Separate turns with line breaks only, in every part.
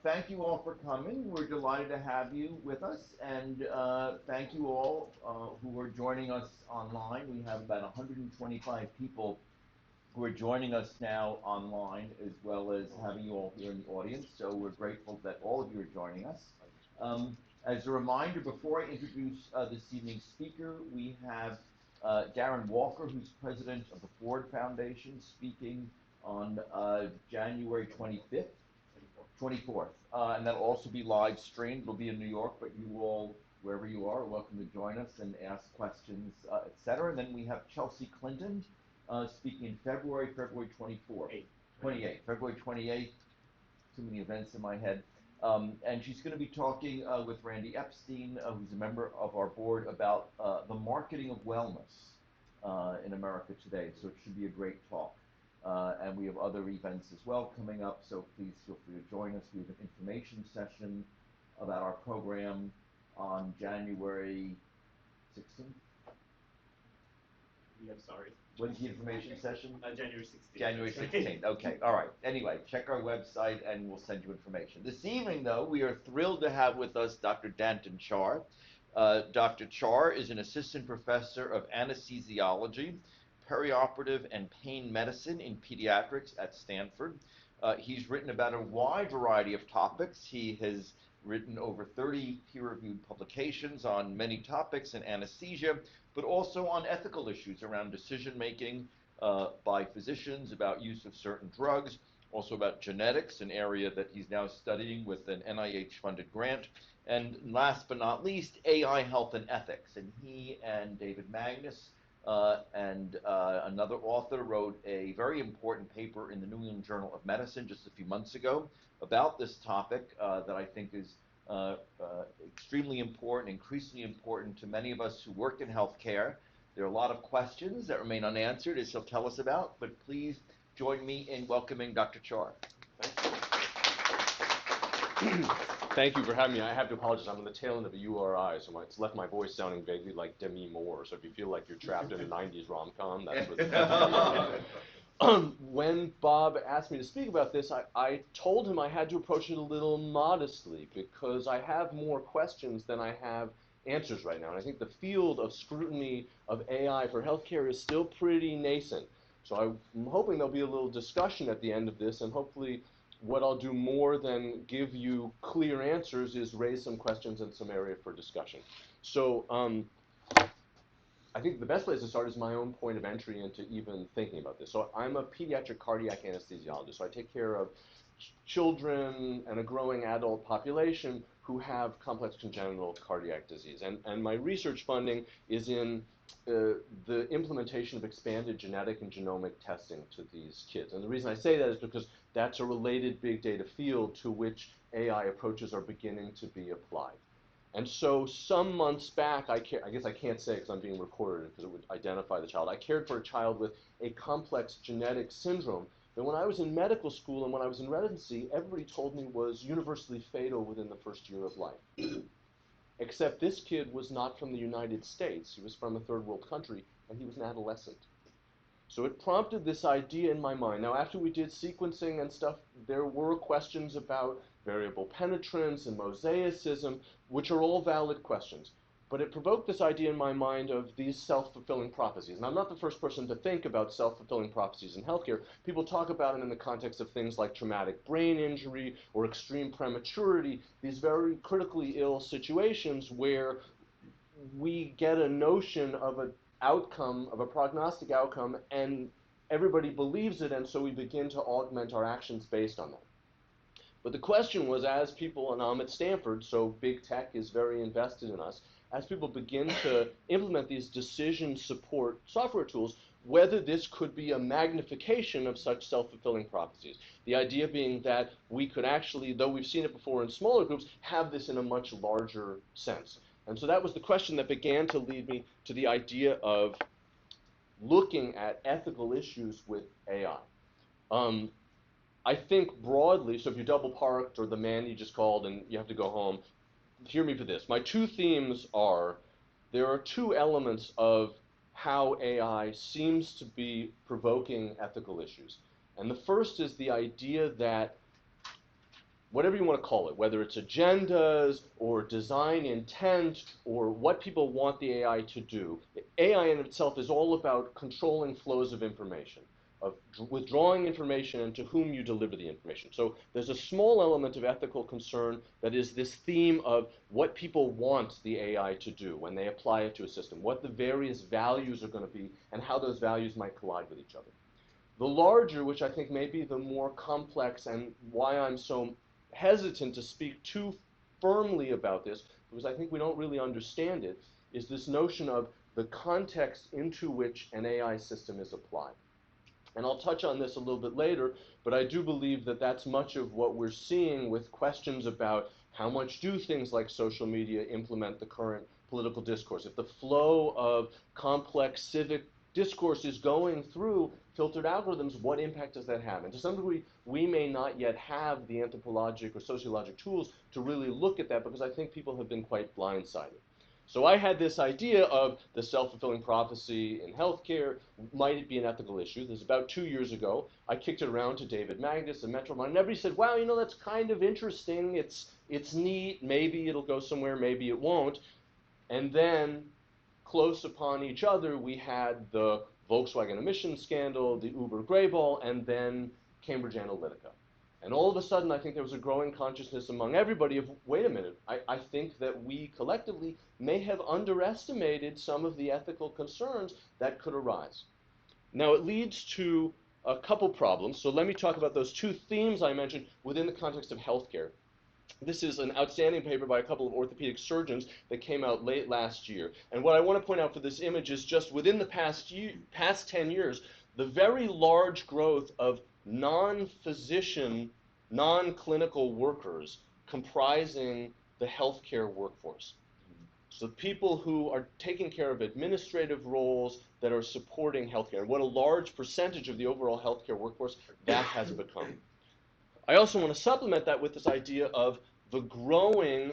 thank you all for coming. We're delighted to have you with us, and thank you all who are joining us online. We have about 125 people who are joining us now online, as well as having you all here in the audience, so we're grateful that all of you are joining us. As a reminder, before I introduce this evening's speaker, we have Darren Walker, who's president of the Ford Foundation, speaking on January 24th, and that'll also be live streamed. It'll be in New York, but you all, wherever you are welcome to join us and ask questions, etc. And then we have Chelsea Clinton speaking in February 24th. 28th. Too many events in my head. And she's going to be talking with Randy Epstein, who's a member of our board, about the marketing of wellness in America today. So it should be a great talk. And we have other events as well coming up, so please feel free to join us. We have an information session about our program on January 16th.
Yeah, sorry.
When's the information session?
January 16th.
January 16th, okay, all right. Anyway, check our website and we'll send you information. This evening, though, we are thrilled to have with us Dr. Danton Char. Dr. Char is an assistant professor of anesthesiology, perioperative and pain medicine in pediatrics at Stanford. He's written about a wide variety of topics. He has written over 30 peer-reviewed publications on many topics in anesthesia, but also on ethical issues around decision-making by physicians about use of certain drugs, also about genetics, an area that he's now studying with an NIH-funded grant, and last but not least, AI health and ethics. And he and David Magnus and another author wrote a very important paper in the New England Journal of Medicine just a few months ago about this topic that I think is extremely important, increasingly important to many of us who work in healthcare. There are a lot of questions that remain unanswered, as he'll tell us about, but please join me in welcoming Dr. Char.
Thank you for having me. I have to apologize. I'm on the tail end of a URI, so it's left my voice sounding vaguely like Demi Moore. So if you feel like you're trapped in a 90s rom-com, that's what when Bob asked me to speak about this, I told him I had to approach it a little modestly because I have more questions than I have answers right now. And I think the field of scrutiny of AI for healthcare is still pretty nascent. So I'm hoping there'll be a little discussion at the end of this, and hopefully what I'll do more than give you clear answers is raise some questions and some area for discussion. So I think the best place to start is my own point of entry into even thinking about this. So I'm a pediatric cardiac anesthesiologist. So I take care of children and a growing adult population who have complex congenital cardiac disease. And my research funding is in the implementation of expanded genetic and genomic testing to these kids. And the reason I say that is because that's a related big data field to which AI approaches are beginning to be applied. And so some months back, I guess I can't say because I'm being recorded because it would identify the child. I cared for a child with a complex genetic syndrome that when I was in medical school and when I was in residency, everybody told me was universally fatal within the first year of life. Except this kid was not from the United States. He was from a third world country, and he was an adolescent. So it prompted this idea in my mind. Now, after we did sequencing and stuff, there were questions about variable penetrance and mosaicism, which are all valid questions. But it provoked this idea in my mind of these self-fulfilling prophecies. And I'm not the first person to think about self-fulfilling prophecies in healthcare. People talk about it in the context of things like traumatic brain injury or extreme prematurity, these very critically ill situations where we get a notion of an outcome, of a prognostic outcome, and everybody believes it, and so we begin to augment our actions based on that. But the question was, as people, and I'm at Stanford, so big tech is very invested in us, as people begin to implement these decision support software tools, whether this could be a magnification of such self-fulfilling prophecies. The idea being that we could actually, though we've seen it before in smaller groups, have this in a much larger sense. And so that was the question that began to lead me to the idea of looking at ethical issues with AI. I think broadly, so if you're double parked or the man you just called and you have to go home, hear me for this. My two themes are, there are two elements of how AI seems to be provoking ethical issues. And the first is the idea that whatever you want to call it, whether it's agendas or design intent or what people want the AI to do. AI in itself is all about controlling flows of information, of withdrawing information and to whom you deliver the information. So there's a small element of ethical concern that is this theme of what people want the AI to do when they apply it to a system, what the various values are going to be, and how those values might collide with each other. The larger, which I think may be the more complex and why I'm so hesitant to speak too firmly about this, because I think we don't really understand it, is this notion of the context into which an AI system is applied. And I'll touch on this a little bit later, but I do believe that that's much of what we're seeing with questions about how much do things like social media implement the current political discourse. If the flow of complex civic discourse is going through filtered algorithms, what impact does that have? And to some degree, we may not yet have the anthropologic or sociologic tools to really look at that, because I think people have been quite blindsided. So I had this idea of the self-fulfilling prophecy in healthcare. Might it be an ethical issue? This is about 2 years ago. I kicked it around to David Magnus, a mentor of mine, and everybody said, wow, you know, that's kind of interesting. It's neat. Maybe it'll go somewhere. Maybe it won't. And then close upon each other, we had the Volkswagen emissions scandal, the Uber Greyball, and then Cambridge Analytica. And all of a sudden, I think there was a growing consciousness among everybody of, wait a minute, I think that we collectively may have underestimated some of the ethical concerns that could arise. Now, it leads to a couple problems. So let me talk about those two themes I mentioned within the context of healthcare. This is an outstanding paper by a couple of orthopedic surgeons that came out late last year. And what I want to point out for this image is just within the past 10 years, the very large growth of non-physician, non-clinical workers comprising the healthcare workforce. So people who are taking care of administrative roles that are supporting healthcare. What a large percentage of the overall healthcare workforce that has become. I also want to supplement that with this idea of the growing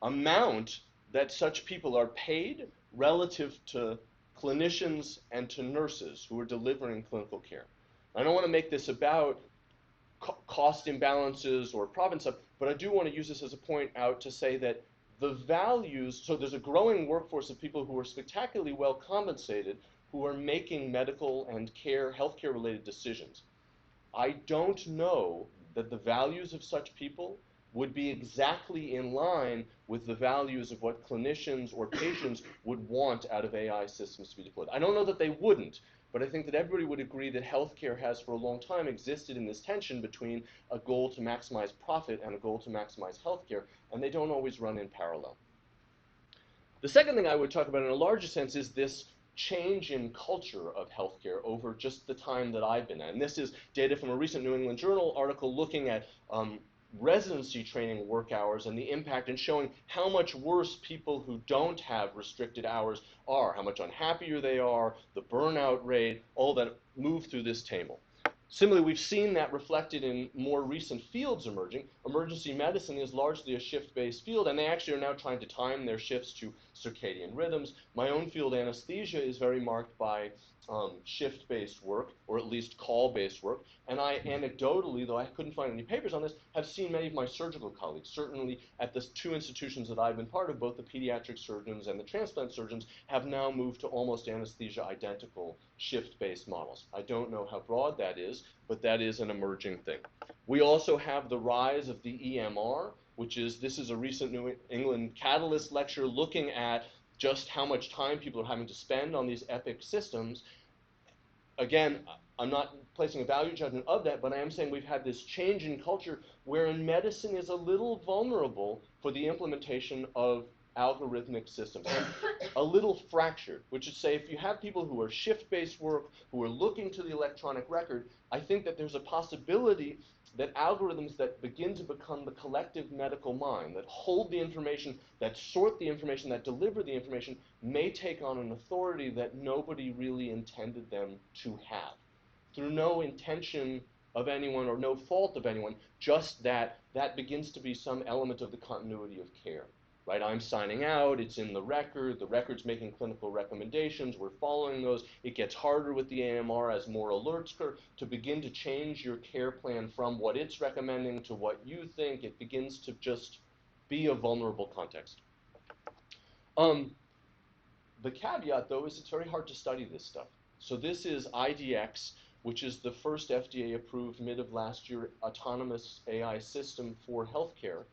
amount that such people are paid relative to clinicians and to nurses who are delivering clinical care. I don't want to make this about cost imbalances or profit stuff, but I do want to use this as a point out to say that the values, so there's a growing workforce of people who are spectacularly well compensated who are making medical and healthcare related decisions. I don't know that the values of such people would be exactly in line with the values of what clinicians or patients would want out of AI systems to be deployed. I don't know that they wouldn't, but I think that everybody would agree that healthcare has for a long time existed in this tension between a goal to maximize profit and a goal to maximize healthcare, and they don't always run in parallel. The second thing I would talk about in a larger sense is this change in culture of healthcare over just the time that I've been at. And this is data from a recent New England Journal article looking at residency training work hours and the impact, and showing how much worse people who don't have restricted hours are, how much unhappier they are, the burnout rate, all that move through this table. Similarly, we've seen that reflected in more recent fields emerging. Emergency medicine is largely a shift-based field, and they actually are now trying to time their shifts to circadian rhythms. My own field, anesthesia, is very marked by shift-based work, or at least call-based work. And I anecdotally, though I couldn't find any papers on this, have seen many of my surgical colleagues, certainly at the two institutions that I've been part of, both the pediatric surgeons and the transplant surgeons, have now moved to almost anesthesia-identical shift-based models. I don't know how broad that is, but that is an emerging thing. We also have the rise of the EMR, this is a recent New England Catalyst lecture looking at just how much time people are having to spend on these epic systems. Again, I'm not placing a value judgment of that, but I am saying we've had this change in culture wherein medicine is a little vulnerable for the implementation of algorithmic systems, and a little fractured, which is to say if you have people who are shift-based work, who are looking to the electronic record, I think that there's a possibility that algorithms that begin to become the collective medical mind, that hold the information, that sort the information, that deliver the information, may take on an authority that nobody really intended them to have. Through no intention of anyone or no fault of anyone, just that begins to be some element of the continuity of care. right? I'm signing out, it's in the record's making clinical recommendations, we're following those. It gets harder with the AMR as more alerts occur to begin to change your care plan from what it's recommending to what you think. It begins to just be a vulnerable context. The caveat, though, is it's very hard to study this stuff. So this is IDEX, which is the first FDA-approved mid of last year autonomous AI system for healthcare.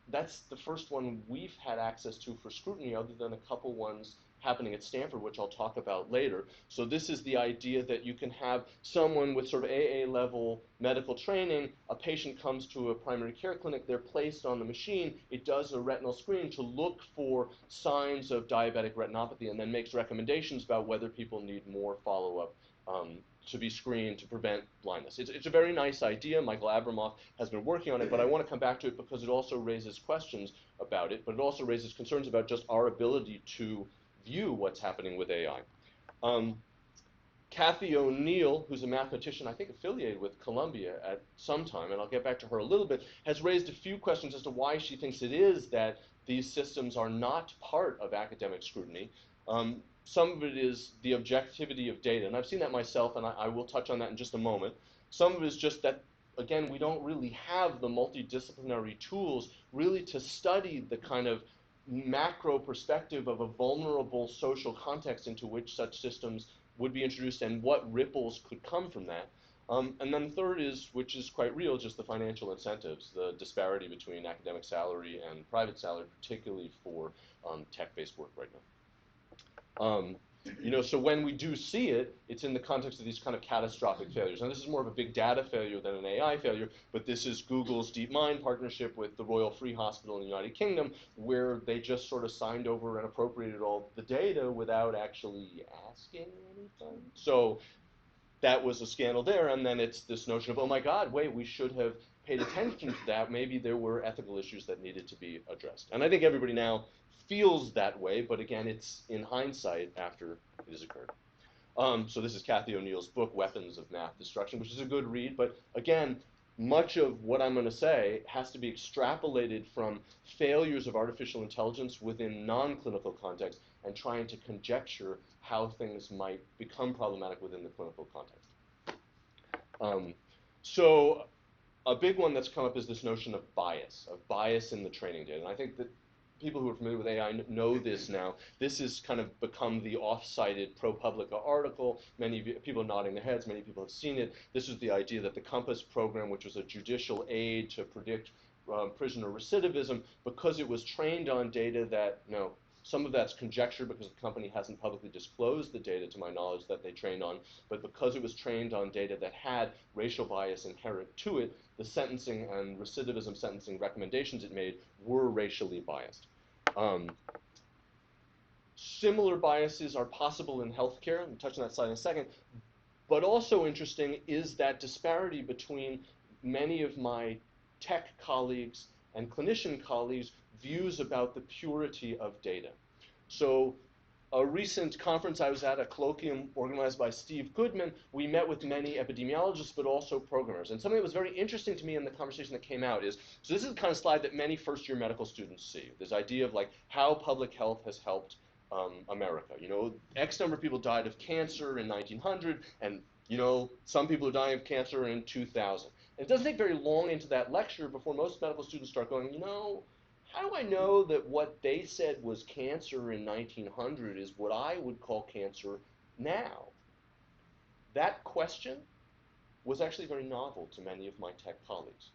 That's the first one we've had access to for scrutiny, other than a couple ones happening at Stanford, which I'll talk about later. So this is the idea that you can have someone with sort of AA level medical training, a patient comes to a primary care clinic, they're placed on the machine, it does a retinal screen to look for signs of diabetic retinopathy and then makes recommendations about whether people need more follow-up to be screened to prevent blindness. It's a very nice idea. Michael Abramoff has been working on it, but I want to come back to it because it also raises questions about it, but it also raises concerns about just our ability to view what's happening with AI. Kathy O'Neill, who's a mathematician, I think affiliated with Columbia at some time, and I'll get back to her a little bit, has raised a few questions as to why she thinks it is that these systems are not part of academic scrutiny. Some of it is the objectivity of data, and I've seen that myself, and I will touch on that in just a moment. Some of it is just that, again, we don't really have the multidisciplinary tools really to study the kind of macro perspective of a vulnerable social context into which such systems would be introduced and what ripples could come from that. And then third is, which is quite real, just the financial incentives, the disparity between academic salary and private salary, particularly for tech-based work right now. So when we do see it, it's in the context of these kind of catastrophic failures. And this is more of a big data failure than an AI failure, but this is Google's DeepMind partnership with the Royal Free Hospital in the United Kingdom, where they just sort of signed over and appropriated all the data without actually asking anything. So that was a scandal there, and then it's this notion of, oh my God, wait, we should have paid attention to that. Maybe there were ethical issues that needed to be addressed. And I think everybody now feels that way, but again, it's in hindsight after it has occurred. So this is Kathy O'Neill's book, Weapons of Math Destruction, which is a good read, but again, much of what I'm going to say has to be extrapolated from failures of artificial intelligence within non-clinical context and trying to conjecture how things might become problematic within the clinical context. So a big one that's come up is this notion of bias in the training data. And I think that people who are familiar with AI know this now. This has kind of become the off-cited ProPublica article. Many people are nodding their heads. Many people have seen it. This is the idea that the COMPAS program, which was a judicial aid to predict prisoner recidivism, because it was trained on data that, some of that's conjecture because the company hasn't publicly disclosed the data, to my knowledge, that they trained on, but because it was trained on data that had racial bias inherent to it, the sentencing and recidivism sentencing recommendations it made were racially biased. Similar biases are possible in healthcare. I'll touch on that slide in a second. But also interesting is that disparity between many of my tech colleagues and clinician colleagues' views about the purity of data. So a recent conference I was at, a colloquium organized by Steve Goodman, we met with many epidemiologists, but also programmers. And something that was very interesting to me in the conversation that came out is, so this is the kind of slide that many first-year medical students see, this idea of like how public health has helped America. X number of people died of cancer in 1900, and some people are dying of cancer in 2000. And it doesn't take very long into that lecture before most medical students start going, how do I know that what they said was cancer in 1900 is what I would call cancer now? That question was actually very novel to many of my tech colleagues.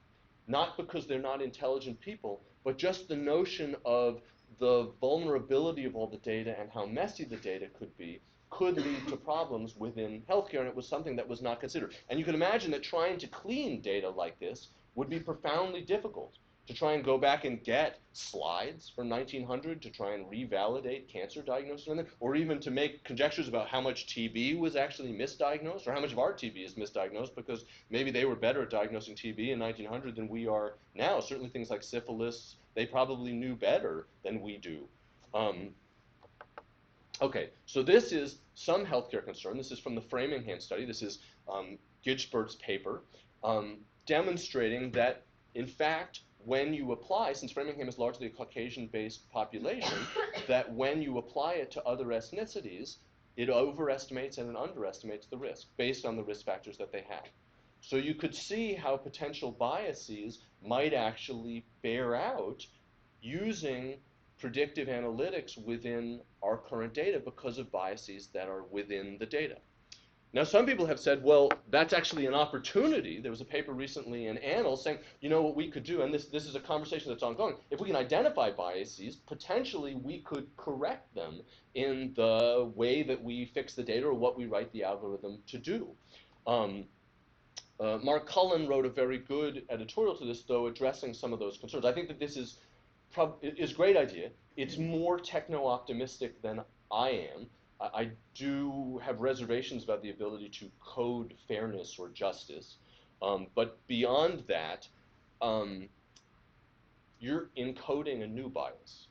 Not because they're not intelligent people, but just the notion of the vulnerability of all the data and how messy the data could lead to problems within healthcare, and it was something that was not considered. And you can imagine that trying to clean data like this would be profoundly difficult. To try and go back and get slides from 1900 to try and revalidate cancer diagnosis, or even to make conjectures about how much TB was actually misdiagnosed, or how much of our TB is misdiagnosed, because maybe they were better at diagnosing TB in 1900 than we are now. Certainly things like syphilis, they probably knew better than we do. Okay, so this is some healthcare concern. This is from the Framingham study. This is Gitchbert's paper demonstrating that, in fact, when you apply, since Framingham is largely a Caucasian-based population, that when you apply it to other ethnicities, it overestimates and it underestimates the risk based on the risk factors that they have. So you could see how potential biases might actually bear out using predictive analytics within our current data because of biases that are within the data. Now, some people have said, well, that's actually an opportunity. There was a paper recently in Annals saying, you know what we could do, and this is a conversation that's ongoing. If we can identify biases, potentially we could correct them in the way that we fix the data or what we write the algorithm to do. Mark Cullen wrote a very good editorial to this, though, addressing some of those concerns. I think that this is a great idea. It's more techno-optimistic than I am. I do have reservations about the ability to code fairness or justice. But beyond that, you're encoding a new bias.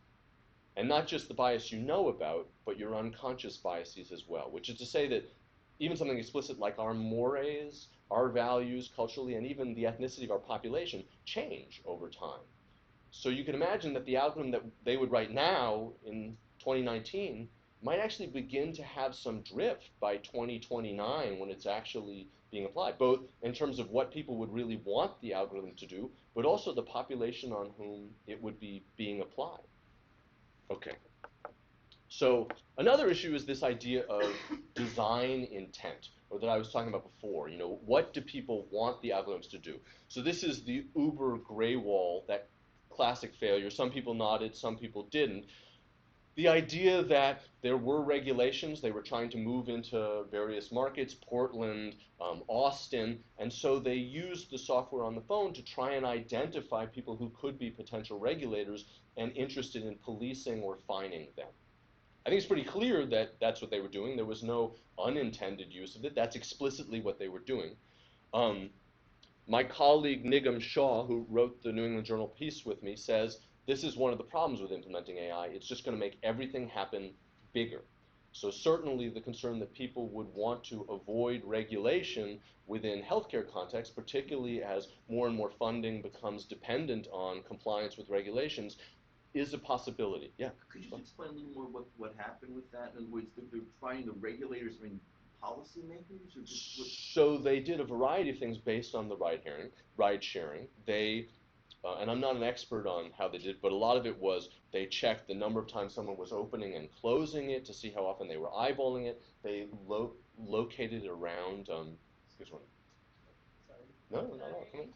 And not just the bias you know about, but your unconscious biases as well, which is to say that even something explicit like our mores, our values culturally, and even the ethnicity of our population change over time. So you can imagine that the algorithm that they would write now in 2019 might actually begin to have some drift by 2029 when it's actually being applied, both in terms of what people would really want the algorithm to do, but also the population on whom it would be being applied. Okay. So another issue is this idea of design intent, or that I was talking about before. You know, what do people want the algorithms to do? So this is the Uber gray wall, that classic failure. Some people nodded, some people didn't. The idea that there were regulations, they were trying to move into various markets, Portland, Austin, and so they used the software on the phone to try and identify people who could be potential regulators and interested in policing or fining them. I think it's pretty clear that that's what they were doing. There was no unintended use of it. That's explicitly what they were doing. My colleague Nigam Shah, who wrote the New England Journal piece with me, says this is one of the problems with implementing AI. It's just going to make everything happen bigger. So certainly the concern that people would want to avoid regulation within healthcare context, particularly as more and more funding becomes dependent on compliance with regulations, is a possibility. Yeah.
Could you just explain a little more what happened with that? In other words, they're trying the regulators, I mean, policymakers, or just what?
So they did a variety of things based on the ride sharing. They, and I'm not an expert on how they did, but a lot of it was they checked the number of times someone was opening and closing it to see how often they were eyeballing it. They located around. Excuse me.
Sorry.
No, come on.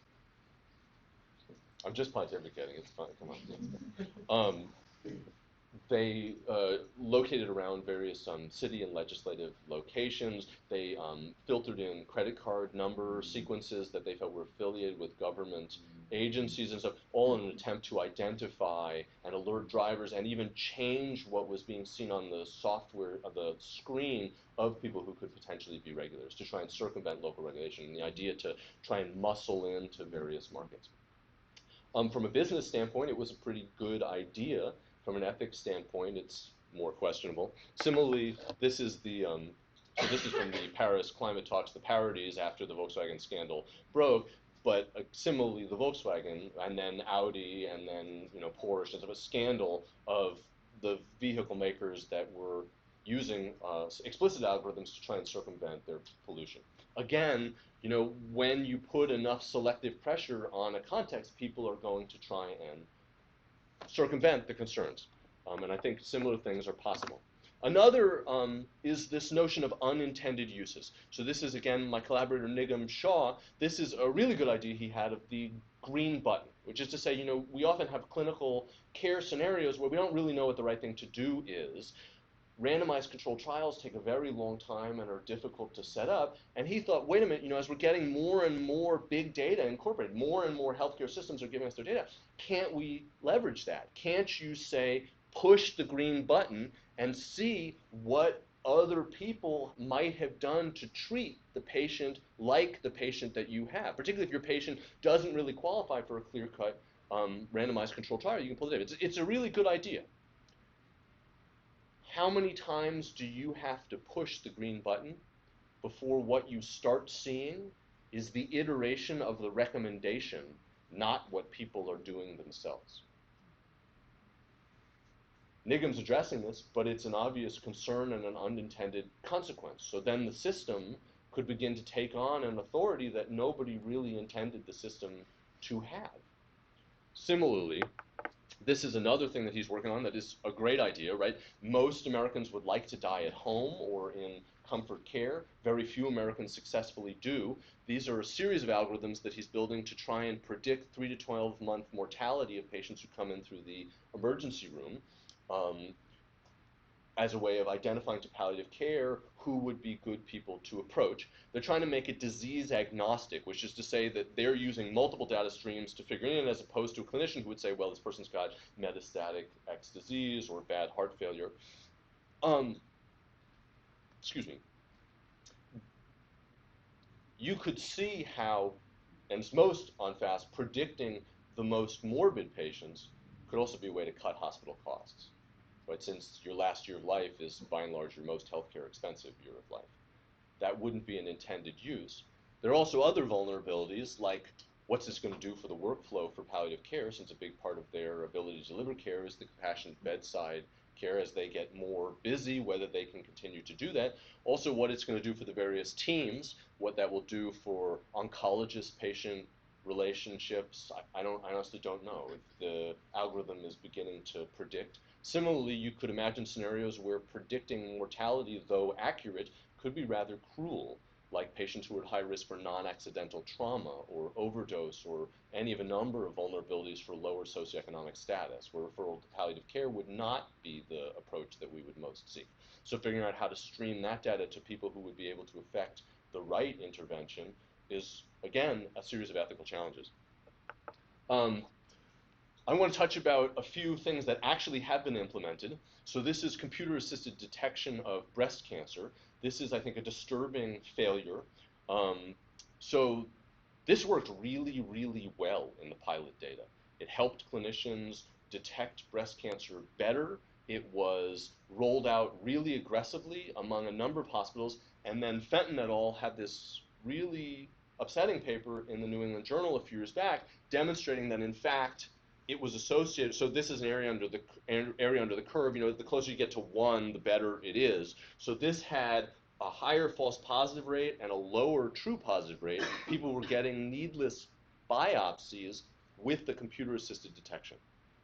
I'm just pontificating. It's fine. Come on. They located around various city and legislative locations. They filtered in credit card number sequences that they felt were affiliated with government agencies and stuff, all in an attempt to identify and alert drivers and even change what was being seen on the software, the screen of people who could potentially be regulators, to try and circumvent local regulation. And the idea to try and muscle into various markets. From a business standpoint, it was a pretty good idea. From an ethics standpoint, it's more questionable. Similarly, this is the so this is from the Paris climate talks, the parodies after the Volkswagen scandal broke. But similarly, the Volkswagen and then Audi and then Porsche, and sort of a scandal of the vehicle makers that were using explicit algorithms to try and circumvent their pollution. Again, when you put enough selective pressure on a context, people are going to try and circumvent the concerns. And I think similar things are possible. Another is this notion of unintended uses. So this is, again, my collaborator Nigam Shah. This is a really good idea he had of the green button, which is to say, we often have clinical care scenarios where we don't really know what the right thing to do is. Randomized controlled trials take a very long time and are difficult to set up. And he thought, wait a minute, as we're getting more and more big data incorporated, more and more healthcare systems are giving us their data, can't we leverage that? Can't you say, push the green button and see what other people might have done to treat the patient like the patient that you have? Particularly if your patient doesn't really qualify for a clear-cut randomized controlled trial, you can pull it in. It's a really good idea. How many times do you have to push the green button before what you start seeing is the iteration of the recommendation, not what people are doing themselves. NIGM's addressing this, but it's an obvious concern and an unintended consequence. So then the system could begin to take on an authority that nobody really intended the system to have. Similarly, this is another thing that he's working on that is a great idea, right? Most Americans would like to die at home or in comfort care. Very few Americans successfully do. These are a series of algorithms that he's building to try and predict 3 to 12-month mortality of patients who come in through the emergency room, as a way of identifying to palliative care who would be good people to approach. They're trying to make it disease agnostic, which is to say that they're using multiple data streams to figure it in, as opposed to a clinician who would say, well, this person's got metastatic X disease or bad heart failure. Excuse me. You could see how, and it's most on FAST, predicting the most morbid patients could also be a way to cut hospital costs. Right, since your last year of life is, by and large, your most healthcare expensive year of life. That wouldn't be an intended use. There are also other vulnerabilities, like what's this going to do for the workflow for palliative care, since a big part of their ability to deliver care is the compassionate bedside care as they get more busy, whether they can continue to do that. Also, what it's going to do for the various teams, what that will do for oncologist-patient relationships. I honestly don't know if the algorithm is beginning to predict. Similarly, you could imagine scenarios where predicting mortality, though accurate, could be rather cruel, like patients who are at high risk for non-accidental trauma or overdose or any of a number of vulnerabilities for lower socioeconomic status, where referral to palliative care would not be the approach that we would most seek. So figuring out how to stream that data to people who would be able to effect the right intervention is, again, a series of ethical challenges. I want to touch about a few things that actually have been implemented. So this is computer-assisted detection of breast cancer. This is, I think, a disturbing failure. So this worked really, really well in the pilot data. It helped clinicians detect breast cancer better. It was rolled out really aggressively among a number of hospitals. And then Fenton et al. Had this really upsetting paper in the New England Journal a few years back demonstrating that, in fact, it was associated. So this is an area under the curve. You know, the closer you get to 1, the better it is. So this had a higher false positive rate and a lower true positive rate. People were getting needless biopsies with the computer-assisted detection.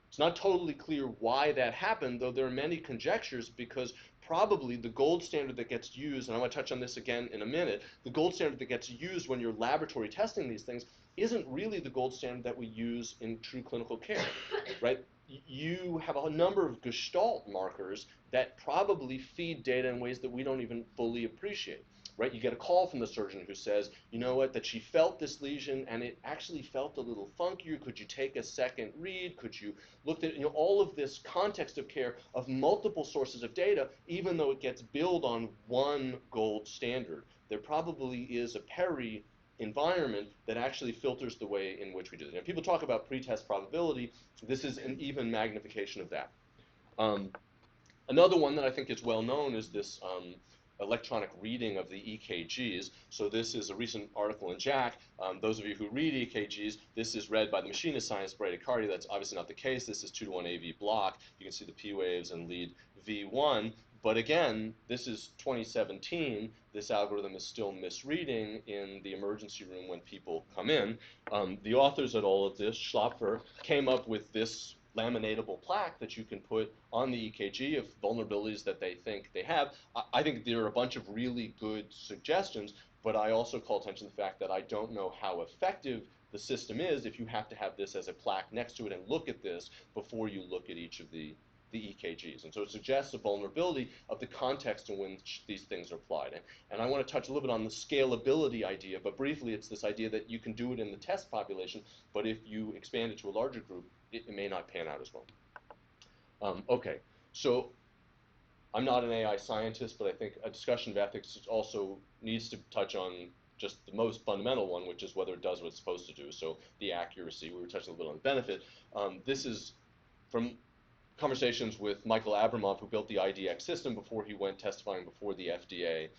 It's not totally clear why that happened, though there are many conjectures, because probably the gold standard that gets used, and I want to touch on this again in a minute, the gold standard that gets used when you're laboratory testing these things isn't really the gold standard that we use in true clinical care, right? You have a number of gestalt markers that probably feed data in ways that we don't even fully appreciate, right? You get a call from the surgeon who says, you know what, that she felt this lesion and it actually felt a little funkier. Could you take a second read? Could you look at, all of this context of care of multiple sources of data, even though it gets billed on one gold standard? There probably is a peri environment that actually filters the way in which we do it. And people talk about pretest probability. This is an even magnification of that. Another one that I think is well known is this electronic reading of the EKGs. So this is a recent article in JACC. Those of you who read EKGs, this is read by the machinist science bradycardia. That's obviously not the case. This is 2-to-1 AV block. You can see the P waves and lead V1. But again, this is 2017. This algorithm is still misreading in the emergency room when people come in. The authors of all of this, Schlapfer, came up with this laminatable plaque that you can put on the EKG of vulnerabilities that they think they have. I think there are a bunch of really good suggestions, but I also call attention to the fact that I don't know how effective the system is if you have to have this as a plaque next to it and look at this before you look at each of the EKGs. And so it suggests a vulnerability of the context in which these things are applied. And I want to touch a little bit on the scalability idea, but briefly it's this idea that you can do it in the test population, but if you expand it to a larger group, it may not pan out as well. Okay, so I'm not an AI scientist, but I think a discussion of ethics also needs to touch on just the most fundamental one, which is whether it does what it's supposed to do. So the accuracy, we were touching a little bit on the benefit. This is from conversations with Michael Abramov, who built the IDEX system before he went testifying before the FDA.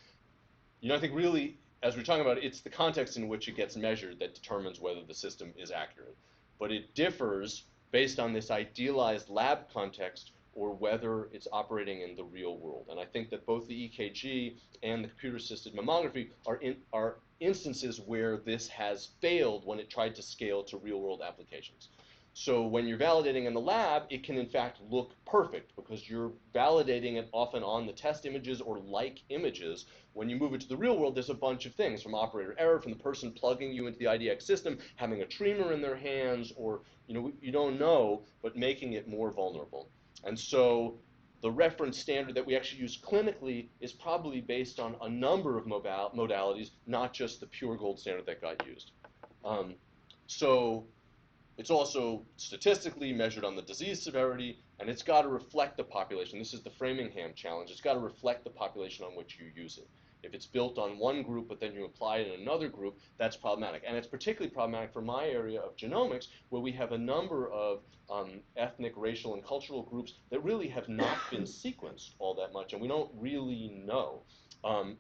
I think really, as we're talking about, it's the context in which it gets measured that determines whether the system is accurate. but it differs based on this idealized lab context or whether it's operating in the real world. And I think that both the EKG and the computer-assisted mammography are instances where this has failed when it tried to scale to real-world applications. So when you're validating in the lab, it can in fact look perfect because you're validating it often on the test images or like images. When you move it to the real world, there's a bunch of things, from operator error, from the person plugging you into the IDEX system, having a tremor in their hands, or you don't know, but making it more vulnerable. And so the reference standard that we actually use clinically is probably based on a number of modalities, not just the pure gold standard that got used. So it's also statistically measured on the disease severity, and it's got to reflect the population. This is the Framingham challenge. It's got to reflect the population on which you use it. If it's built on one group, but then you apply it in another group, that's problematic. And it's particularly problematic for my area of genomics, where we have a number of ethnic, racial, and cultural groups that really have not been sequenced all that much, and we don't really know.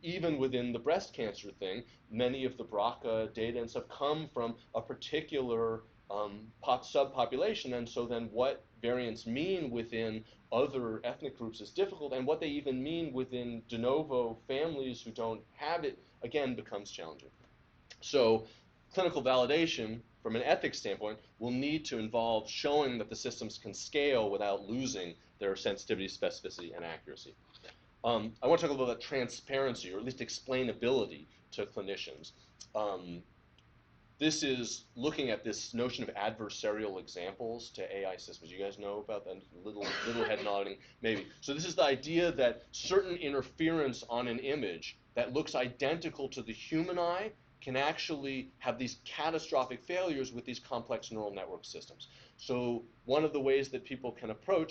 Even within the breast cancer thing, many of the BRCA data and stuff come from a particular subpopulation, and so then what variants mean within other ethnic groups is difficult, and what they even mean within de novo families who don't have it, again, becomes challenging. So clinical validation, from an ethics standpoint, will need to involve showing that the systems can scale without losing their sensitivity, specificity, and accuracy. I want to talk a little about transparency, or at least explainability to clinicians. This is looking at this notion of adversarial examples to AI systems. You guys know about that? Little head nodding, maybe. So this is the idea that certain interference on an image that looks identical to the human eye can actually have these catastrophic failures with these complex neural network systems. So one of the ways that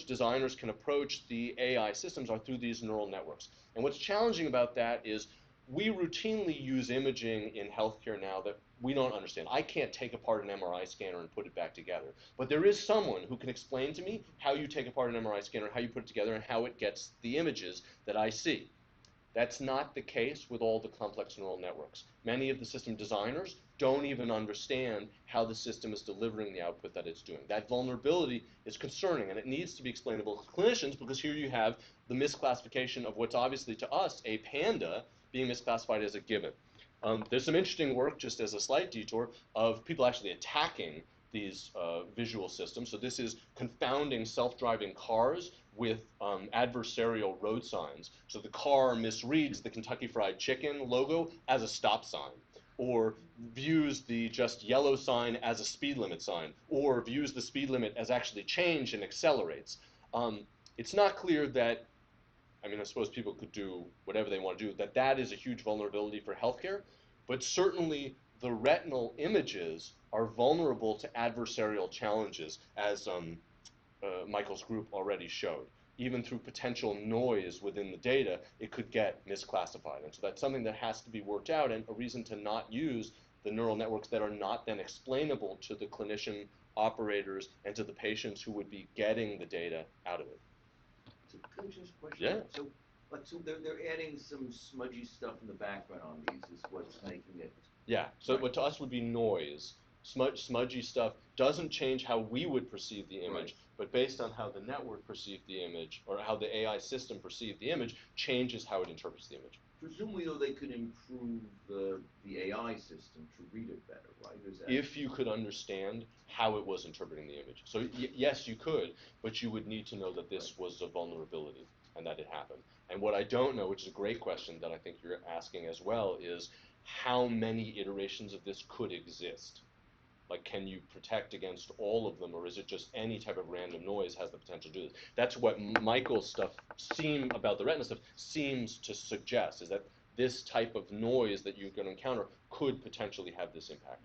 designers can approach the AI systems are through these neural networks. And what's challenging about that is we routinely use imaging in healthcare now that we don't understand. I can't take apart an MRI scanner and put it back together. But there is someone who can explain to me how you take apart an MRI scanner, how you put it together, and how it gets the images that I see. That's not the case with all the complex neural networks. Many of the system designers don't even understand how the system is delivering the output that it's doing. That vulnerability is concerning, and it needs to be explainable to clinicians, because here you have the misclassification of what's obviously to us a panda being misclassified as a gibbon. There's some interesting work, just as a slight detour, of people actually attacking these visual systems. So this is confounding self-driving cars with adversarial road signs. So the car misreads the Kentucky Fried Chicken logo as a stop sign, or views the just yellow sign as a speed limit sign, or views the speed limit as actually changed and accelerates. It's not clear that, I suppose people could do whatever they want to do, that is a huge vulnerability for healthcare, but certainly the retinal images are vulnerable to adversarial challenges, as Michael's group already showed. Even through potential noise within the data, it could get misclassified. And so that's something that has to be worked out, and a reason to not use the neural networks that are not then explainable to the clinician operators and to the patients who would be getting the data out of it.
So can I just question?
Yeah.
So they're adding some smudgy stuff in the background on these is what's making it.
Yeah. So
right.
what to us would be noise. Smudgy stuff doesn't change how we would perceive the image,
Right.
but based on how the network perceived the image, or how the AI system perceived the image, changes how it interprets the image.
Presumably, though, they could improve the AI system to read it better, right?
If you could understand how it was interpreting the image. So yes, you could, but you would need to know that this was a vulnerability and that it happened. And what I don't know, which is a great question that I think you're asking as well, is how many iterations of this could exist? Like, can you protect against all of them, or is it just any type of random noise has the potential to do this? That's what Michael's stuff about the retina stuff seems to suggest, is that this type of noise that you're going to encounter could potentially have this impact.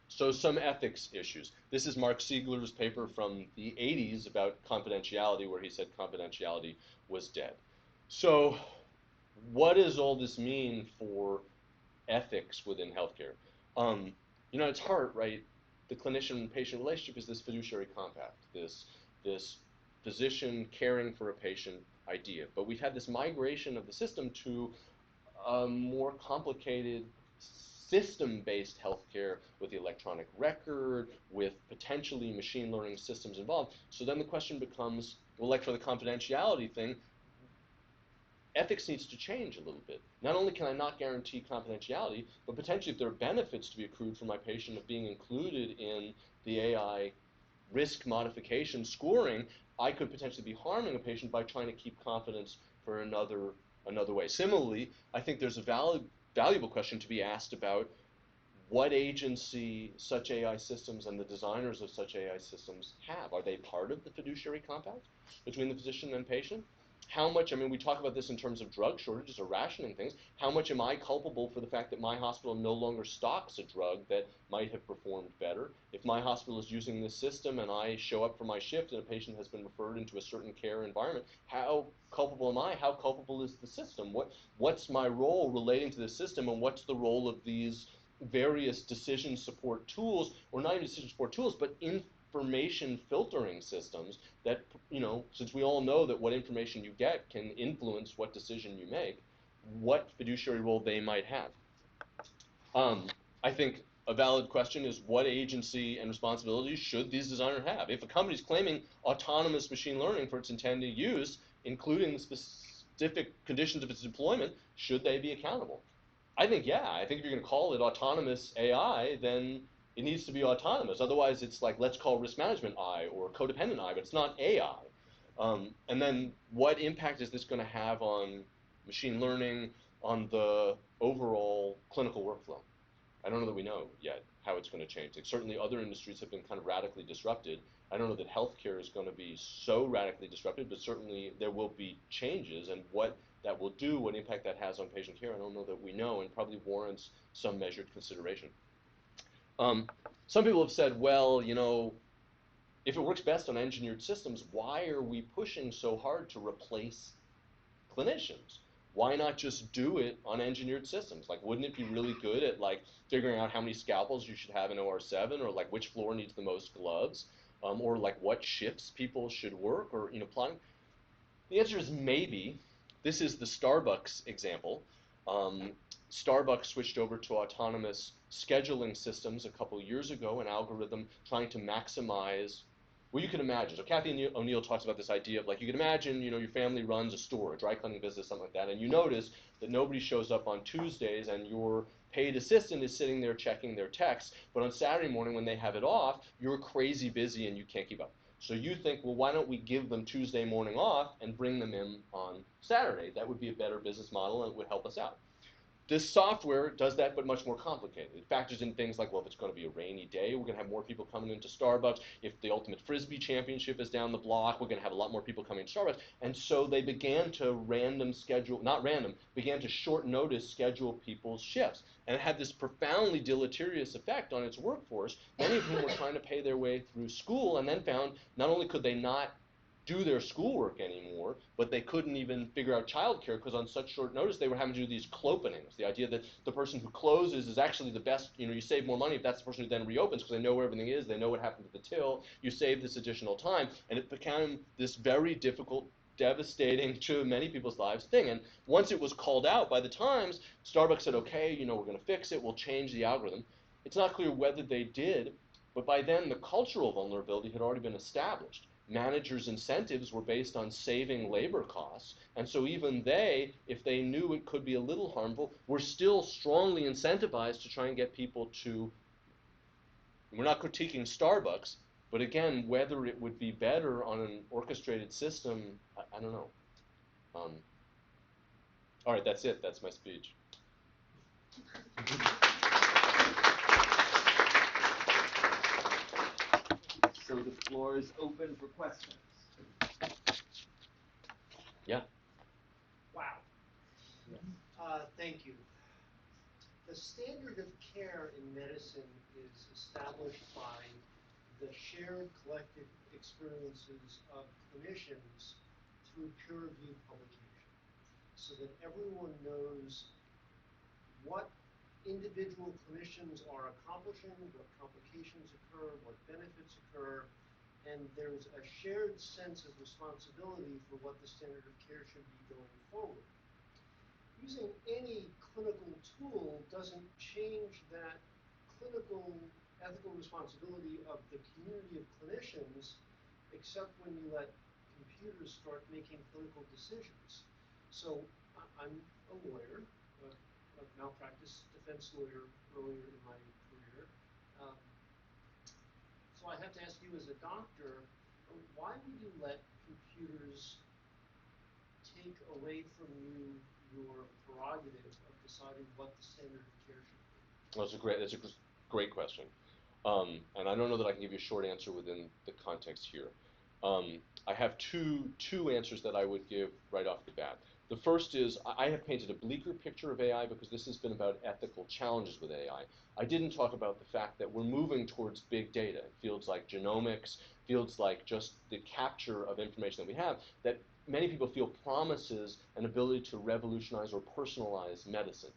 So some ethics issues. This is Mark Siegler's paper from the 80s about confidentiality, where he said confidentiality was dead. So what does all this mean for ethics within healthcare? At its heart, right, the clinician-patient relationship is this fiduciary compact, this physician caring for a patient idea. But we've had this migration of the system to a more complicated system-based healthcare with the electronic record, with potentially machine learning systems involved. So then the question becomes, well, like for the confidentiality thing, ethics needs to change a little bit. Not only can I not guarantee confidentiality, but potentially if there are benefits to be accrued for my patient of being included in the AI risk modification scoring, I could potentially be harming a patient by trying to keep confidence for another way. Similarly, I think there's a valuable question to be asked about what agency such AI systems and the designers of such AI systems have. Are they part of the fiduciary compact between the physician and patient? How much, I mean, we talk about this in terms of drug shortages or rationing things. How much am I culpable for the fact that my hospital no longer stocks a drug that might have performed better? If my hospital is using this system and I show up for my shift and a patient has been referred into a certain care environment, how culpable am I? How culpable is the system? What's my role relating to the system, and what's the role of these various decision support tools, or not even decision support tools, but information filtering systems that, since we all know that what information you get can influence what decision you make, what fiduciary role they might have. I think a valid question is, what agency and responsibilities should these designers have? If a company is claiming autonomous machine learning for its intended use, including the specific conditions of its deployment, should they be accountable? I think, yeah. I think if you're going to call it autonomous AI, then it needs to be autonomous. Otherwise, it's like, let's call risk management I or codependent I, but it's not AI. And then what impact is this going to have on machine learning, on the overall clinical workflow? I don't know that we know yet how it's going to change. Like, certainly other industries have been kind of radically disrupted. I don't know that healthcare is going to be so radically disrupted, but certainly there will be changes, and what that will do, what impact that has on patient care, I don't know that we know, and probably warrants some measured consideration. Some people have said, well, if it works best on engineered systems, why are we pushing so hard to replace clinicians? Why not just do it on engineered systems? Like, wouldn't it be really good at figuring out how many scalpels you should have in OR7, or which floor needs the most gloves, or what shifts people should work, or plotting? The answer is maybe. This is the Starbucks example. Starbucks switched over to autonomous scheduling systems a couple years ago, an algorithm trying to maximize. Well, you can imagine. So Kathy O'Neill talks about this idea of you can imagine, your family runs a store, a dry cleaning business, something like that, and you notice that nobody shows up on Tuesdays and your paid assistant is sitting there checking their texts, but on Saturday morning when they have it off, you're crazy busy and you can't keep up. So you think, well, why don't we give them Tuesday morning off and bring them in on Saturday? That would be a better business model and it would help us out. This software does that, but much more complicated. It factors in things like, well, if it's going to be a rainy day, we're going to have more people coming into Starbucks. If the ultimate Frisbee championship is down the block, we're going to have a lot more people coming to Starbucks. And so they began to began to short notice schedule people's shifts. And it had this profoundly deleterious effect on its workforce, many of whom were trying to pay their way through school, and then found not only could they not do their schoolwork anymore, but they couldn't even figure out childcare because on such short notice they were having to do these clopenings. The idea that the person who closes is actually the best, you save more money if that's the person who then reopens because they know where everything is, they know what happened to the till, you save this additional time, and it became this very difficult, devastating to many people's lives thing. And once it was called out by the Times, Starbucks said, okay, we're going to fix it, we'll change the algorithm. It's not clear whether they did, but by then the cultural vulnerability had already been established. Managers' incentives were based on saving labor costs, and so even they, if they knew it could be a little harmful, were still strongly incentivized to try and get people to, we're not critiquing Starbucks, but again, whether it would be better on an orchestrated system, I don't know. All right, that's it. That's my speech.
So the floor is open for questions.
Yeah.
Wow. Thank you. The standard of care in medicine is established by the shared collective experiences of clinicians through peer-reviewed publication, so that everyone knows what individual clinicians are accomplishing, what complications occur, what benefits occur, and there's a shared sense of responsibility for what the standard of care should be going forward. using any clinical tool doesn't change that clinical ethical responsibility of the community of clinicians, except when you let computers start making clinical decisions. So I'm a lawyer, a malpractice defense lawyer earlier in my career. Um, so I have to ask you as a doctor, why would you let computers take away from you your prerogative of deciding what the standard of care should be?
Well, that's a great question. And I don't know that I can give you a short answer within the context here. I have two answers that I would give right off the bat. The first is I have painted a bleaker picture of AI because this has been about ethical challenges with AI. I didn't talk about the fact that we're moving towards big data, fields like genomics, fields like just the capture of information that we have, that many people feel promises an ability to revolutionize or personalize medicine.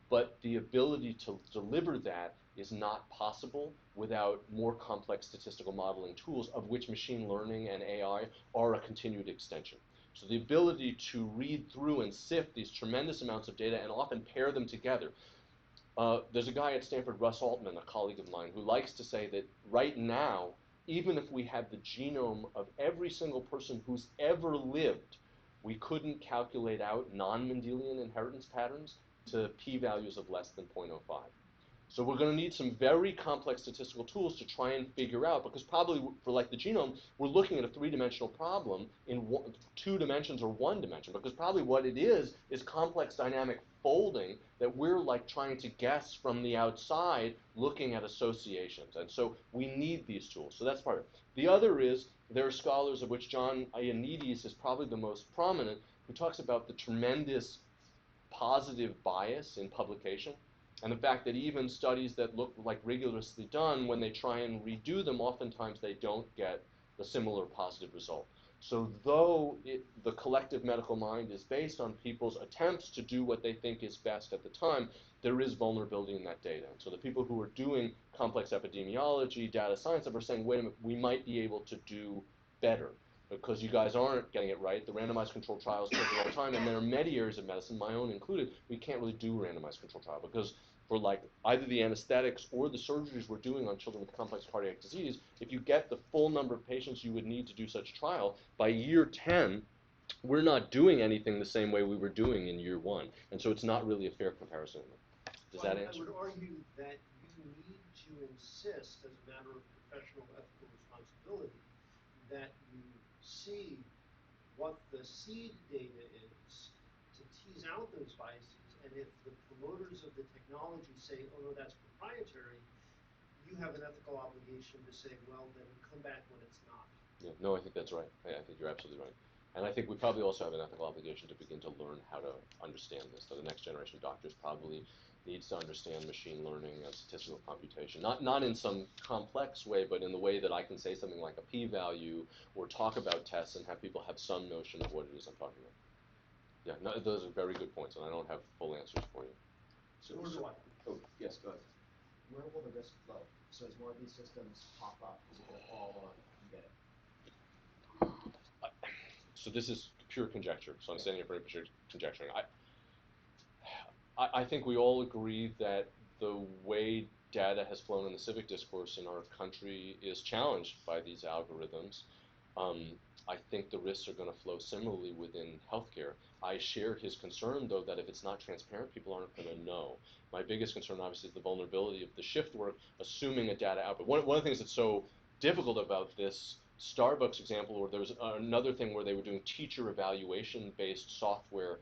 But the ability to deliver that is not possible without more complex statistical modeling tools, of which machine learning and AI are a continued extension. So the ability to read through and sift these tremendous amounts of data and often pair them together. There's a guy at Stanford, Russ Altman, a colleague of mine, who likes to say that right now, even if we had the genome of every single person who's ever lived, we couldn't calculate out non-Mendelian inheritance patterns to p-values of less than 0.05. So we're going to need some very complex statistical tools to try and figure out, because probably for like the genome, we're looking at a three-dimensional problem in two dimensions or one dimension, because probably what it is complex dynamic folding that we're like trying to guess from the outside looking at associations. And so we need these tools. So that's part of it. The other is there are scholars, of which John Ioannidis is probably the most prominent, who talks about the tremendous positive bias in publication, and the fact that even studies that look like rigorously done, when they try and redo them, oftentimes they don't get the similar positive result. So though the collective medical mind is based on people's attempts to do what they think is best at the time, there is vulnerability in that data. And so the people who are doing complex epidemiology, data science, are saying, wait a minute, we might be able to do better, because you guys aren't getting it right. The randomized controlled trials take a long time, and there are many areas of medicine, my own included, we can't really do a randomized controlled trial, because for like either the anesthetics or the surgeries we're doing on children with complex cardiac disease, if you get the full number of patients you would need to do such a trial, by year 10, we're not doing anything the same way we were doing in year 1. And so it's not really a fair comparison. Does that answer?
I would argue that you need to insist, as a matter of professional ethical responsibility, that you see what the seed data is to tease out those biases. And if the promoters of the technology say, oh no, that's proprietary, you have an ethical obligation to say, well, then come back when it's not.
Yeah, no, I think that's right. I think you're absolutely right. And I think we probably also have an ethical obligation to begin to learn how to understand this. So the next generation of doctors probably needs to understand machine learning and statistical computation. Not in some complex way, but in the way that I can say something like a p-value or talk about tests and have people have some notion of what it is I'm talking about. Yeah, no, those are very good points, and I don't have full answers for you.
Nor do I.
Oh, yes, go ahead.
Where will the risk flow? So as more of these systems pop up, is it going to fall on you get it?
So this is pure conjecture. So I'm standing here for pure conjecture. I think we all agree that the way data has flown in the civic discourse in our country is challenged by these algorithms. I think the risks are going to flow similarly within healthcare. I share his concern, though, that if it's not transparent, people aren't going to know. My biggest concern, obviously, is the vulnerability of the shift work, assuming a data output. One of the things that's so difficult about this Starbucks example, or there was another thing where they were doing teacher evaluation-based software,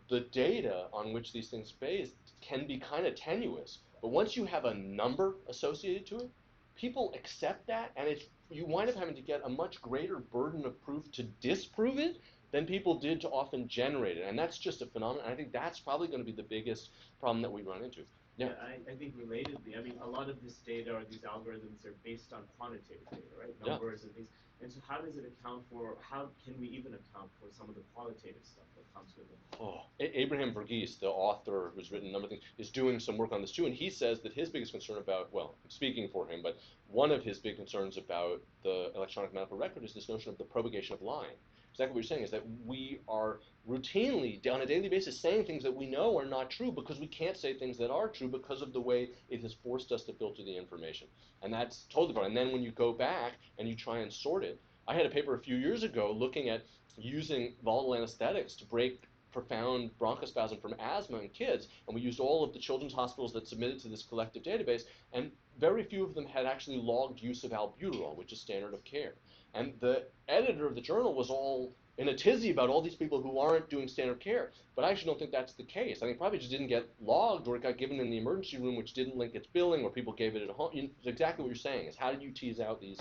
the data on which these things are based can be kind of tenuous. But once you have a number associated to it, people accept that, and you wind up having to get a much greater burden of proof to disprove it than people did to often generate it. And that's just a phenomenon. I think that's probably going to be the biggest problem that we run into. Yeah.
I think relatedly, I mean, a lot of this data or these algorithms are based on quantitative data, right? Numbers and things. And so how does it account for, how can we even account for some of the qualitative stuff that comes with it?
Oh, Abraham Verghese, the author who's written a number of things, is doing some work on this too, and he says that his biggest concern about, well, I'm speaking for him, but one of his big concerns about the electronic medical record is this notion of the propagation of lying. exactly what you're saying, is that we are routinely, on a daily basis, saying things that we know are not true because we can't say things that are true because of the way it has forced us to filter the information. And that's totally fine. And then when you go back and you try and sort it, I had a paper a few years ago looking at using volatile anesthetics to break profound bronchospasm from asthma in kids, and we used all of the children's hospitals that submitted to this collective database, and very few of them had actually logged use of albuterol, which is standard of care. And the editor of the journal was all in a tizzy about all these people who aren't doing standard care, but I actually don't think that's the case. I think it probably just didn't get logged, or it got given in the emergency room, which didn't link its billing, or people gave it at home. It's exactly what you're saying, is how do you tease out these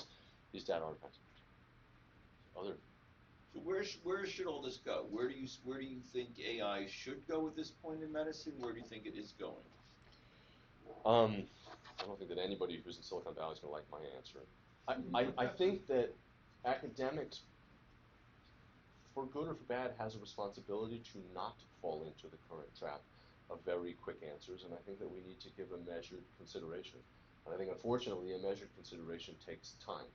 data artifacts? Other.
So where should all this go? Where do you think AI should go at this point in medicine? Where do you think it is going?
I don't think that anybody who's in Silicon Valley is going to like my answer. I think that academics, for good or for bad, has a responsibility to not fall into the current trap of very quick answers, and I think that we need to give a measured consideration. And I think, unfortunately, a measured consideration takes time.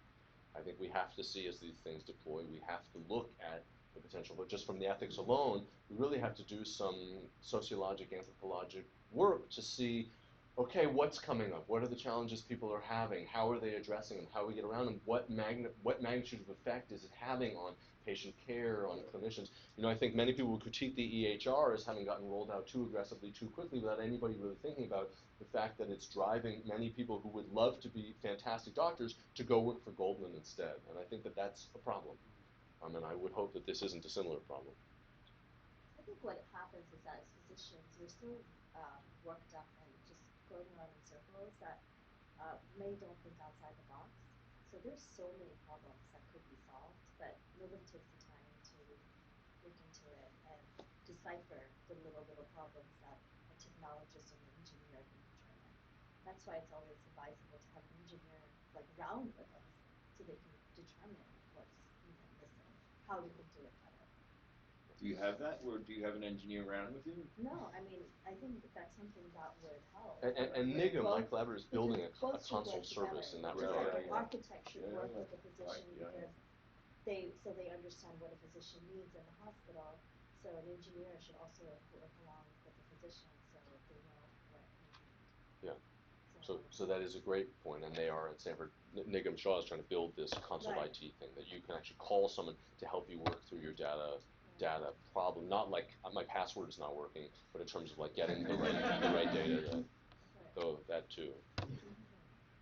I think we have to see, as these things deploy, we have to look at the potential, but just from the ethics alone, we really have to do some sociologic, anthropologic work to see, okay, what's coming up? What are the challenges people are having? How are they addressing them? How we get around them? What magnitude of effect is it having on patient care, on clinicians? You know, I think many people would critique the EHR as having gotten rolled out too aggressively, too quickly, without anybody really thinking about the fact that it's driving many people who would love to be fantastic doctors to go work for Goldman instead. And I think that that's a problem. And I would hope that this isn't a similar problem.
I think what happens is that as physicians, we're so worked up and just going around in circles that many don't think outside the box. So there's so many problems that could be solved, but nobody takes the time to look into it and decipher the little problems that a technologist and an engineer can determine. That's why it's always advisable to have an engineer like round with us so they can determine what's missing, how we can do it better.
Do you have that, or do you have an engineer around with you?
No, I mean, I think that's something that would help.
And NIGM, my collaborator, is building a console service in that regard.
Like an architect should work with the physician
Right,
because they understand what a physician needs in the hospital. So an engineer should also work along with the physician so they know what they need.
Yeah. So that is a great point, and they are at Stanford. NIGM Char is trying to build this console
Right.
IT thing that you can actually call someone to help you work through your data problem. Not like my password is not working, but in terms of like getting the right data. That too.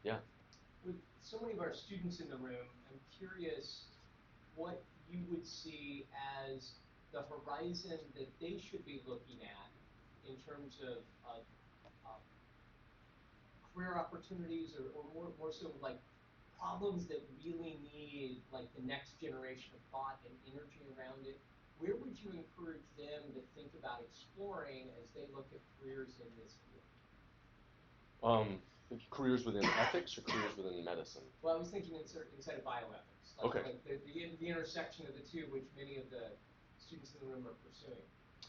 Yeah.
With so many of our students in the room, I'm curious what you would see as the horizon that they should be looking at in terms of career opportunities, or more so like problems that really need like the next generation of thought and energy around it. Where would you encourage them to think about exploring as they look at careers in this field?
Careers within ethics or careers within medicine?
Well, I was thinking inside of bioethics, like,
okay.
like the intersection of the two, which many of the students in the room are pursuing.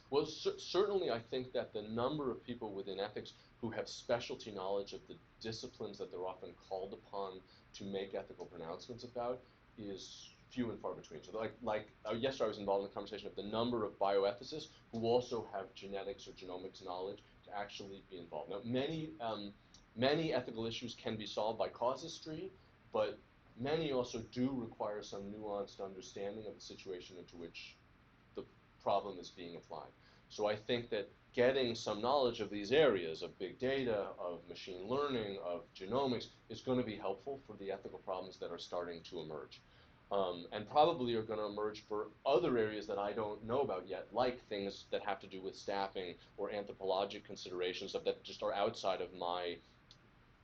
Well, certainly I think that the number of people within ethics who have specialty knowledge of the disciplines that they're often called upon to make ethical pronouncements about is few and far between. So yesterday I was involved in a conversation of the number of bioethicists who also have genetics or genomics knowledge to actually be involved. Now, many ethical issues can be solved by casuistry, but many also do require some nuanced understanding of the situation into which the problem is being applied. So I think that getting some knowledge of these areas, of big data, of machine learning, of genomics, is going to be helpful for the ethical problems that are starting to emerge. And probably are going to emerge for other areas that I don't know about yet, like things that have to do with staffing or anthropologic considerations that just are outside of my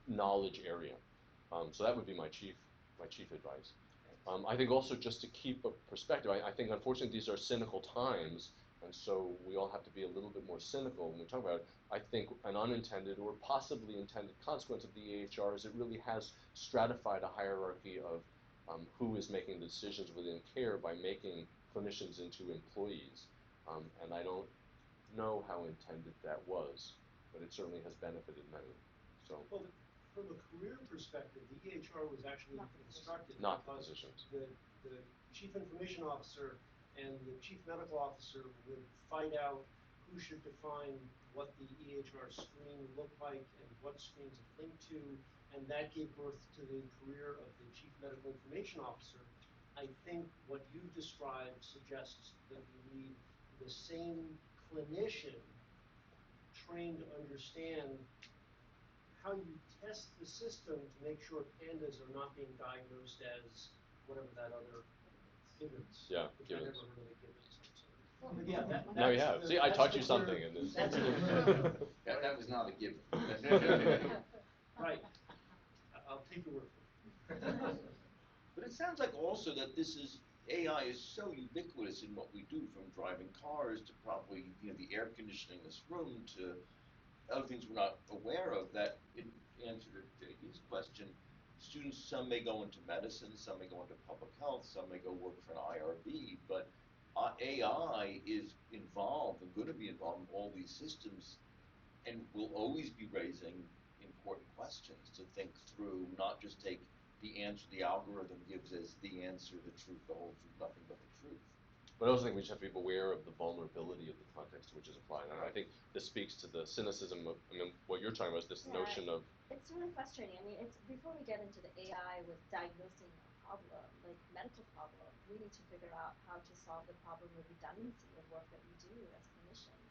knowledge area. So that would be my chief advice. I think also, just to keep a perspective, I think unfortunately these are cynical times, and so we all have to be a little bit more cynical when we talk about it. I think an unintended or possibly intended consequence of the EHR is it really has stratified a hierarchy of who is making the decisions within care by making clinicians into employees. And I don't know how intended that was, but it certainly has benefited many. So.
Well, from a career perspective, the EHR was actually constructed
not
because
physicians.
The chief information officer and the chief medical officer would fight out who should define what the EHR screen looked like and what screens it linked to, and that gave birth to the career of the chief medical information officer. I think what you've described suggests that you need the same clinician trained to understand how you test the system to make sure pandas are not being diagnosed as whatever that other gibbons.
Yeah,
which
gibbons.
I never heard of the gibbons. I'm sorry.
But yeah,
Now you have. See, I
that's
taught
the
you something
clear-
in this.
that's the
That was not a given.
Right. I'll take your word for it.
But it sounds like also that this is, AI is so ubiquitous in what we do, from driving cars to probably, the air conditioning in this room to other things we're not aware of, that in answer to JD's question, students, some may go into medicine, some may go into public health, some may go work for an IRB, but AI is involved and going to be involved in all these systems and will always be raising important questions to think through, not just take the answer the algorithm gives as the answer, the truth, the whole truth, nothing but the truth.
But I also think we just have to be aware of the vulnerability of the context to which is applied. And I think this speaks to the cynicism of, what you're talking about is this notion of...
It's really frustrating. I mean, it's before we get into the AI with diagnosing a problem, like medical problem, we need to figure out how to solve the problem of redundancy of work that we do as clinicians.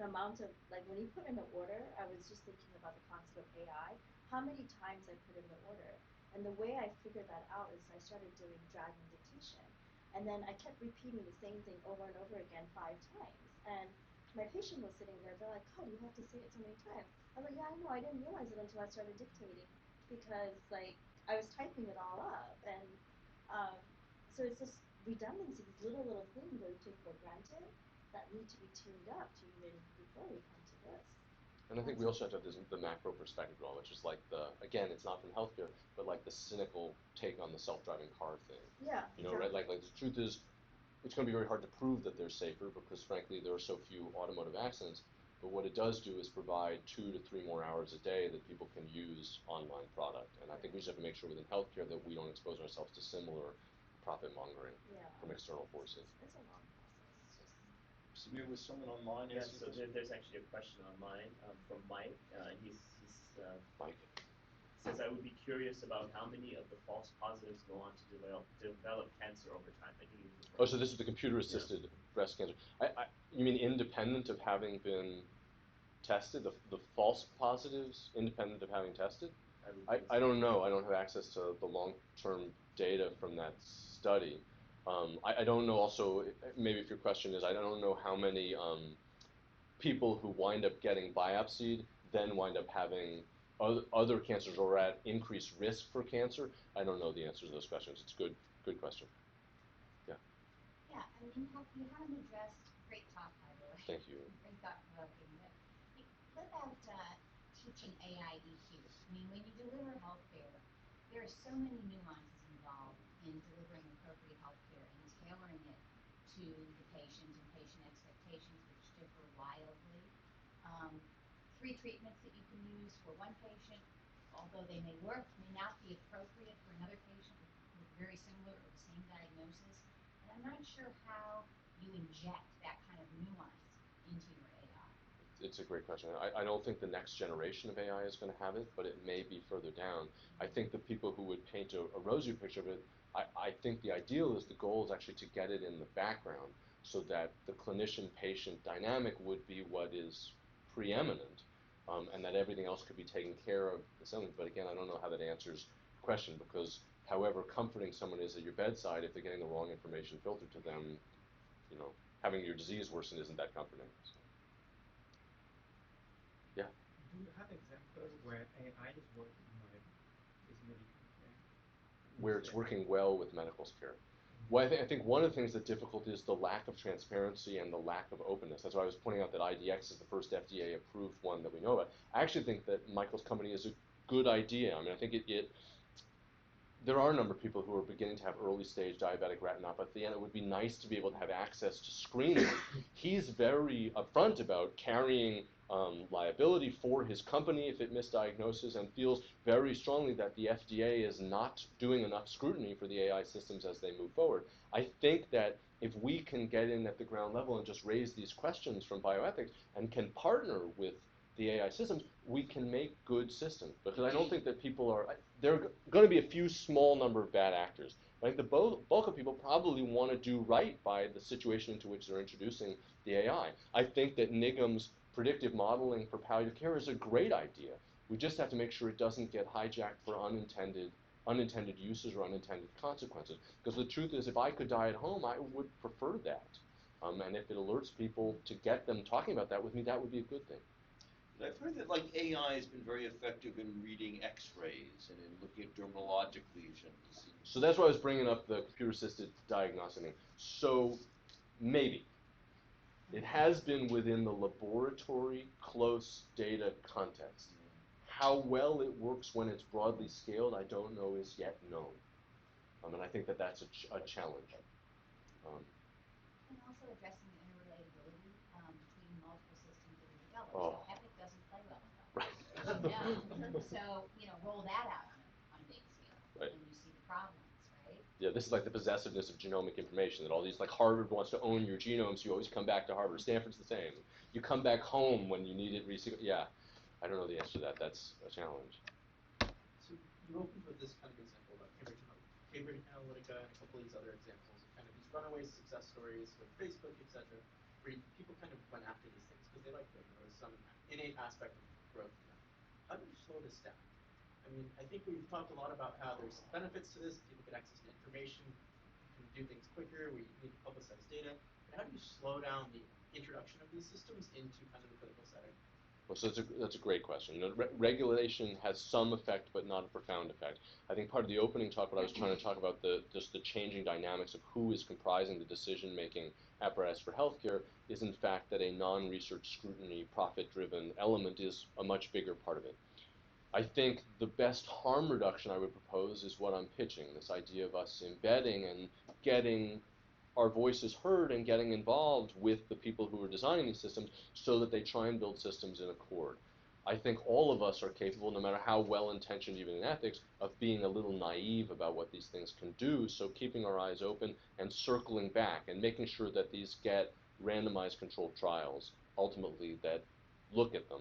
The amount of, like, when you put in an order, I was just thinking about the concept of AI, how many times I put in the order. And the way I figured that out is I started doing dragging dictation. And then I kept repeating the same thing over and over again 5 times. And my patient was sitting there, they're like, oh, you have to say it so many times. I was like, yeah, I know, I didn't realize it until I started dictating because, like, I was typing it all up. And so it's just redundancy, these little things that we take for granted that need to be tuned up to even before we come to this.
And I think we also have to have the macro perspective as well, which is like again, it's not from healthcare, but like the cynical take on the self-driving car thing.
Yeah.
Right? Like the truth is, it's going to be very hard to prove that they're safer because frankly, there are so few automotive accidents. But what it does do is provide 2 to 3 more hours a day that people can use online product. And I think we just have to make sure within healthcare that we don't expose ourselves to similar profit mongering from external forces.
It's a long process.
Samir, was someone online
Yeah,
asking
so
this?
there's actually a question online from Mike. He's
Mike.
says, I would be curious about how many of the false positives go on to develop cancer over time. I think
Oh, so this is the computer-assisted breast cancer. You mean independent of having been tested? The false positives, independent of having tested? I don't know. I don't have access to the long-term data from that study. I don't know also, maybe if your question is, I don't know how many people who wind up getting biopsied then wind up having other cancers or at increased risk for cancer. I don't know the answers to those questions. It's a good question. Yeah.
Yeah, I mean, you haven't addressed, great talk, by the way.
Thank you.
Very thought-provoking. But what about teaching AI EQ? I mean, when you deliver healthcare, there are so many nuances involved in delivering appropriate healthcare and tailoring it to the patient and patient expectations, which differ wildly. 3 treatments that you can use for one patient, although they may work, may not be appropriate for another patient with very similar or the same diagnosis. And I'm not sure how you inject that kind of nuance into your AI.
It's a great question. I don't think the next generation of AI is going to have it, but it may be further down. I think the people who would paint a rosy picture of it, I think the ideal is the goal is actually to get it in the background so that the clinician-patient dynamic would be what is preeminent, and that everything else could be taken care of. But again, I don't know how that answers the question because however comforting someone is at your bedside, if they're getting the wrong information filtered to them, having your disease worsen isn't that comforting. So. Yeah.
Do you have examples where AI is working well with medical care?
Where it's working well with medical care. Well, I think one of the things that's difficult is the lack of transparency and the lack of openness. That's why I was pointing out that IDEX is the first FDA-approved one that we know about. I actually think that Michael's company is a good idea. I mean, I think there are a number of people who are beginning to have early-stage diabetic retinopathy, and it would be nice to be able to have access to screening. He's very upfront about carrying liability for his company if it misdiagnoses, and feels very strongly that the FDA is not doing enough scrutiny for the AI systems as they move forward. I think that if we can get in at the ground level and just raise these questions from bioethics and can partner with the AI systems, we can make good systems. Because I don't think that people are, there are going to be a few small number of bad actors. Right? The bulk of people probably want to do right by the situation into which they're introducing the AI. I think that NIGM's predictive modeling for palliative care is a great idea. We just have to make sure it doesn't get hijacked for unintended uses or unintended consequences. Because the truth is, if I could die at home, I would prefer that. And if it alerts people to get them talking about that with me, that would be a good thing.
I've heard that like AI has been very effective in reading X-rays and in looking at dermatologic lesions.
So that's why I was bringing up the computer-assisted diagnostic thing. So maybe. It has been within the laboratory close data context. How well it works when it's broadly scaled, I don't know is yet known. And I think that that's a challenge.
And also addressing the interrelatability between multiple systems that are developed.
Oh.
So Epic doesn't play well with that, as you know. So, roll that out on a big scale,
right.
And you see the problems, right?
Yeah, this is like the possessiveness of genomic information, that all these, like Harvard wants to own your genome, so you always come back to Harvard. Stanford's the same. You come back home when you need it. Yeah, I don't know the answer to that. That's a challenge.
So you opened with this kind of example about Cambridge Analytica and a couple of these other examples of kind of these runaway success stories with Facebook, etc., where people kind of went after these things because they liked them. There was some innate aspect of growth in them. How do you slow this down? I mean, I think we've talked a lot about how there's benefits to this. People get access to information, can do things quicker. We need to publicize data. But how do you slow down the introduction of these systems into kind of the clinical setting?
Well, so that's a great question. Regulation has some effect, but not a profound effect. I think part of the opening talk, what I was trying to talk about, just the changing dynamics of who is comprising the decision-making apparatus for healthcare, is in fact that a non-research scrutiny, profit-driven element is a much bigger part of it. I think the best harm reduction I would propose is what I'm pitching, this idea of us embedding and getting our voices heard and getting involved with the people who are designing these systems so that they try and build systems in accord. I think all of us are capable, no matter how well-intentioned even in ethics, of being a little naive about what these things can do, so keeping our eyes open and circling back and making sure that these get randomized controlled trials, ultimately, that look at them.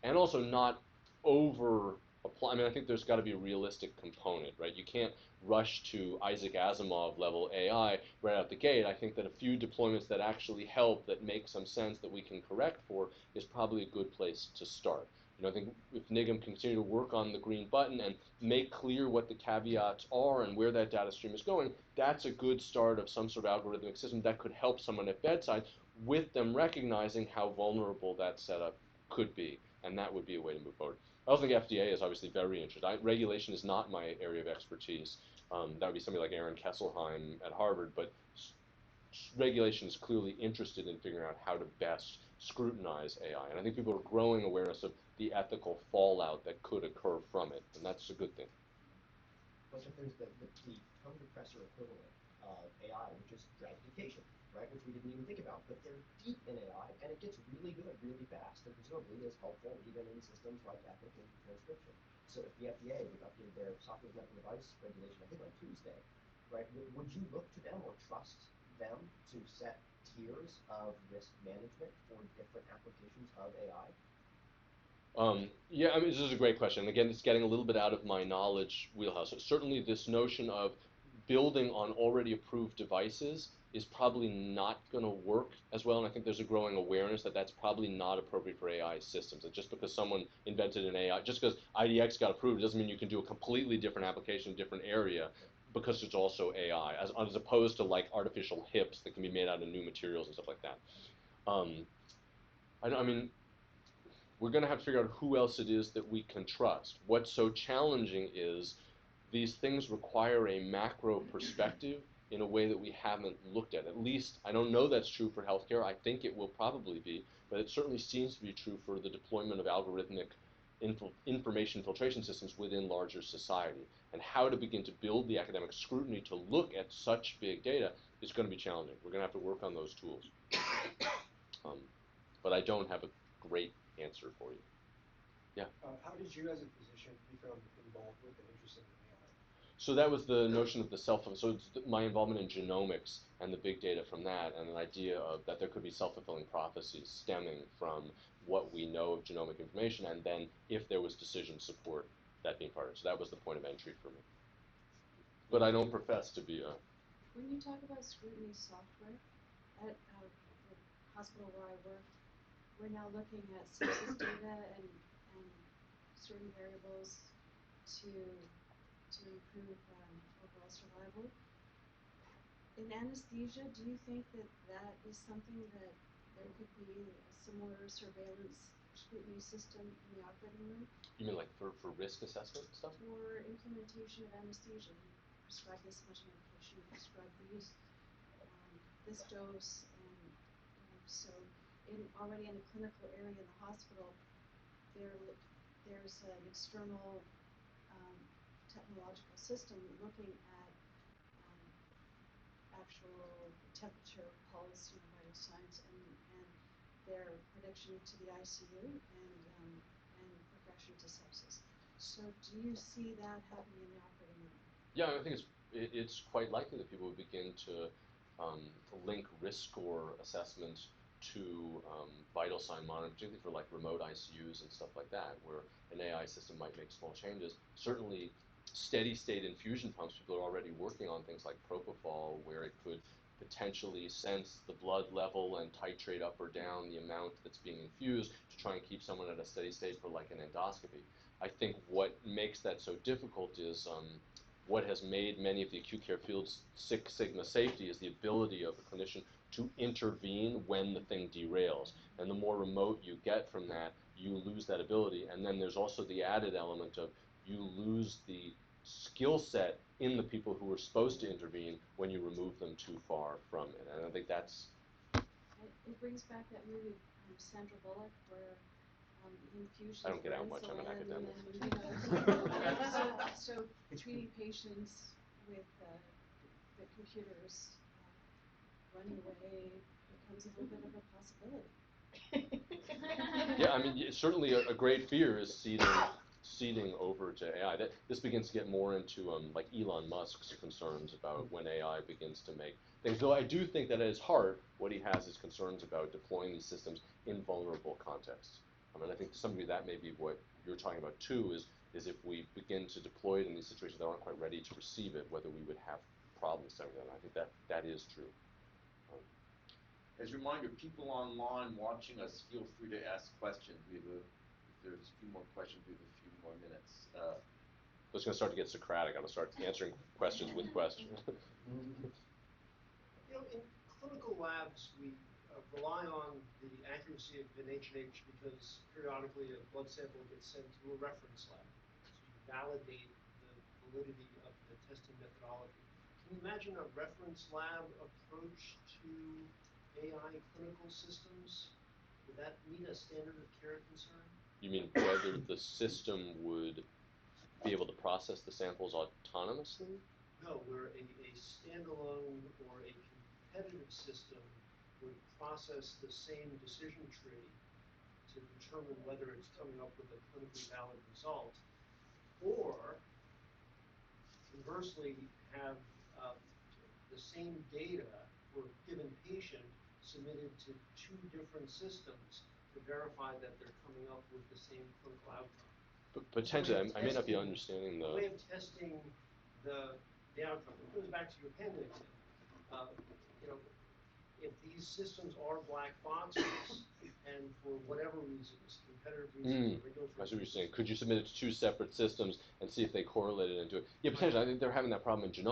And also not over-apply. I mean, I think there's got to be a realistic component, right? You can't rush to Isaac Asimov level AI right out the gate. I think that a few deployments that actually help, that make some sense, that we can correct for, is probably a good place to start. I think if NIGM can continue to work on the green button and make clear what the caveats are and where that data stream is going, that's a good start of some sort of algorithmic system that could help someone at bedside, with them recognizing how vulnerable that setup could be. And that would be a way to move forward. I also think FDA is obviously very interested. Regulation is not my area of expertise. That would be somebody like Aaron Kesselheim at Harvard, but regulation is clearly interested in figuring out how to best scrutinize AI. And I think people are growing awareness of the ethical fallout that could occur from it, and that's a good thing.
But there's the tongue depressor equivalent of AI, which is stratification, right? Which we didn't even think about. But they're deep in AI, and it gets really good really fast, and presumably is helpful even in systems like Epic and transcription. So if the FDA would update their software as medical device regulation, I think on Tuesday, right? Would you look to them or trust them to set tiers of risk management for different applications of AI?
Yeah, I mean, this is a great question. Again, it's getting a little bit out of my knowledge wheelhouse. Certainly this notion of building on already approved devices is probably not going to work as well, and I think there's a growing awareness that that's probably not appropriate for AI systems. That just because someone invented an AI, just because IDEX got approved, doesn't mean you can do a completely different application, different area, because it's also AI, as opposed to like artificial hips that can be made out of new materials and stuff like that. I mean, we're going to have to figure out who else it is that we can trust. What's so challenging is these things require a macro perspective in a way that we haven't looked at. At least, I don't know that's true for healthcare. I think it will probably be, but it certainly seems to be true for the deployment of algorithmic information filtration systems within larger society. And how to begin to build the academic scrutiny to look at such big data is going to be challenging. We're going to have to work on those tools. But I don't have a great answer for you. Yeah.
How did you as a physician become involved with and interested in AI?
So that was the notion of the so it's my involvement in genomics and the big data from that, and an idea of that there could be self-fulfilling prophecies stemming from what we know of genomic information, and then if there was decision support, that being part of it. So that was the point of entry for me. But I don't profess to be a...
When you talk about scrutiny software, at the hospital where I worked, we're now looking at census data and certain variables to improve overall survival. In anesthesia, do you think that is something that there could be a similar surveillance scrutiny system in the operating room?
You mean like for risk assessment stuff?
For implementation of anesthesia, you prescribe this much medication, you prescribe this dose, and so already in a clinical area in the hospital, there's an external technological system looking at actual temperature, pulse, vital signs, and their prediction to the ICU and progression to sepsis. So do you see that happening in the operating room?
Yeah, I think it's quite likely that people would begin to link risk score assessments to vital sign monitoring, particularly for like remote ICUs and stuff like that, where an AI system might make small changes. Certainly, steady state infusion pumps, people are already working on things like propofol, where it could potentially sense the blood level and titrate up or down the amount that's being infused to try and keep someone at a steady state for like an endoscopy. I think what makes that so difficult is what has made many of the acute care fields Six Sigma safety is the ability of a clinician to intervene when the thing derails. And the more remote you get from that, you lose that ability. And then there's also the added element of you lose the skill set in the people who are supposed to intervene when you remove them too far from it. And I think that's...
It brings back that movie, Sandra Bullock, where infusions
I don't get
for
out much, I'm an
insulin
academic.
so treating patients with the computers running away becomes a little bit of a possibility.
Yeah, I mean, certainly a great fear is ceding over to AI. This begins to get more into like Elon Musk's concerns about when AI begins to make things. Though I do think that at his heart, what he has is concerns about deploying these systems in vulnerable contexts. I mean, I think to some degree that may be what you're talking about too, is if we begin to deploy it in these situations that aren't quite ready to receive it, whether we would have problems doing that. And I think that is true.
As a reminder, people online watching us, feel free to ask questions. If there's a few more questions, we have a few more minutes.
It's going to start to get Socratic. I'm going to start answering questions with questions.
In clinical labs, we rely on the accuracy of an H&H because periodically a blood sample gets sent to a reference lab. So you validate the validity of the testing methodology. Can you imagine a reference lab approach to AI clinical systems? Would that meet a standard of care concern?
You mean whether the system would be able to process the samples autonomously?
No, where a standalone or a competitive system would process the same decision tree to determine whether it's coming up with a clinically valid result, or conversely have the same data for a given patient submitted to two different systems to verify that they're coming up with the same clinical outcome.
But potentially, I may not be understanding
the way of testing the outcome. It goes back to your panda example. If these systems are black boxes, and for whatever reasons, competitive reasons, regulatory
I see what you're saying. Could you submit it to two separate systems and see if they correlated into it? Yeah, potentially. I think they're having that problem in genomics.